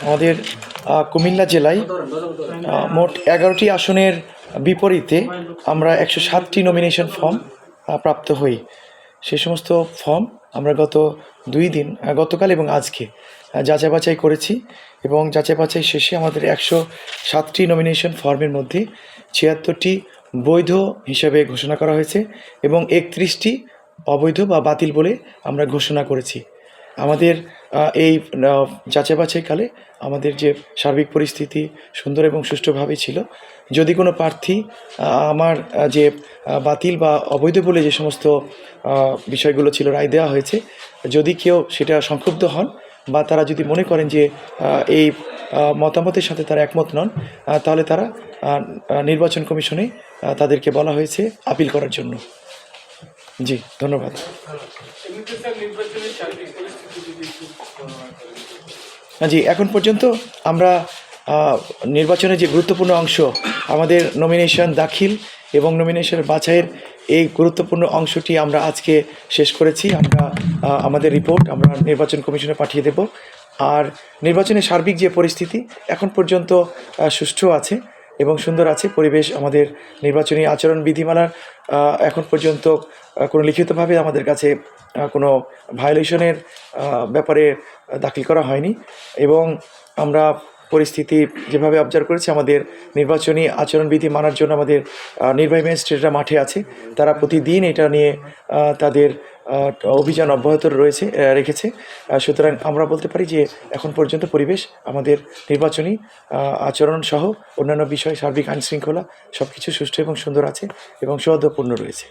আমাদের কুমিল্লা জেলায় মোট 11টি আসনের বিপরীতে আমরা 107টি নমিনেশন ফর্ম প্রাপ্ত হই। সে সমস্ত ফর্ম আমরা গত 2 দিন গতকাল এবং আজকে যাচাই বাছাই করেছি এবং যাচাই বাছাই শেষে আমাদের 107টি নমিনেশন ফর্মের মধ্যে 76টি বৈধ হিসাবে ঘোষণা করা হয়েছে এবং 31টি অবৈধ বা বাতিল বলে আমরা ঘোষণা করেছি। আমাদের এই যাচাই বাছাইকালে আমাদের যে সার্বিক পরিস্থিতি সুন্দর এবং সুষ্ঠুভাবে ছিল। যদি কোনো প্রার্থী আমার যে বাতিল বা অবৈধ বলে যে সমস্ত বিষয়গুলো ছিল রায় দেওয়া হয়েছে, যদি কেউ সেটা সংক্ষুব্ধ হন বা তারা যদি মনে করেন যে এই মতামতের সাথে তারা একমত নন, তাহলে তারা নির্বাচন কমিশনে তাদেরকে বলা হয়েছে আপিল করার জন্য। জি, ধন্যবাদ। জি, এখন পর্যন্ত আমরা নির্বাচনের যে গুরুত্বপূর্ণ অংশ আমাদের নমিনেশন দাখিল এবং নমিনেশন বাছাইয়ের এই গুরুত্বপূর্ণ অংশটি আমরা আজকে শেষ করেছি। আমরা আমাদের রিপোর্ট আমরা নির্বাচন কমিশনে পাঠিয়ে দেব। আর নির্বাচনের সার্বিক যে পরিস্থিতি এখন পর্যন্ত সুষ্ঠু আছে এবং সুন্দর আছে। পরিবেশ আমাদের নির্বাচনী আচরণ বিধিমালার এখন পর্যন্ত কোনো লিখিতভাবে আমাদের কাছে কোনো ভায়োলেশনের ব্যাপারে দাখিল করা হয়নি এবং আমরা পরিস্থিতি যেভাবে অবজার্ভ করেছি আমাদের নির্বাচনী আচরণবিধি মানার জন্য আমাদের নির্বাহী ম্যাজিস্ট্রেটরা মাঠে আছে। তারা প্রতিদিন এটা নিয়ে তাদের অভিযান অব্যাহত রেখেছে। সুতরাং আমরা বলতে পারি যে এখন পর্যন্ত পরিবেশ আমাদের নির্বাচনী আচরণ সহ অন্যান্য বিষয় সার্বিক আইনশৃঙ্খলা সব কিছু সুষ্ঠু এবং সুন্দর আছে এবং সৌহার্দ্যপূর্ণ রয়েছে।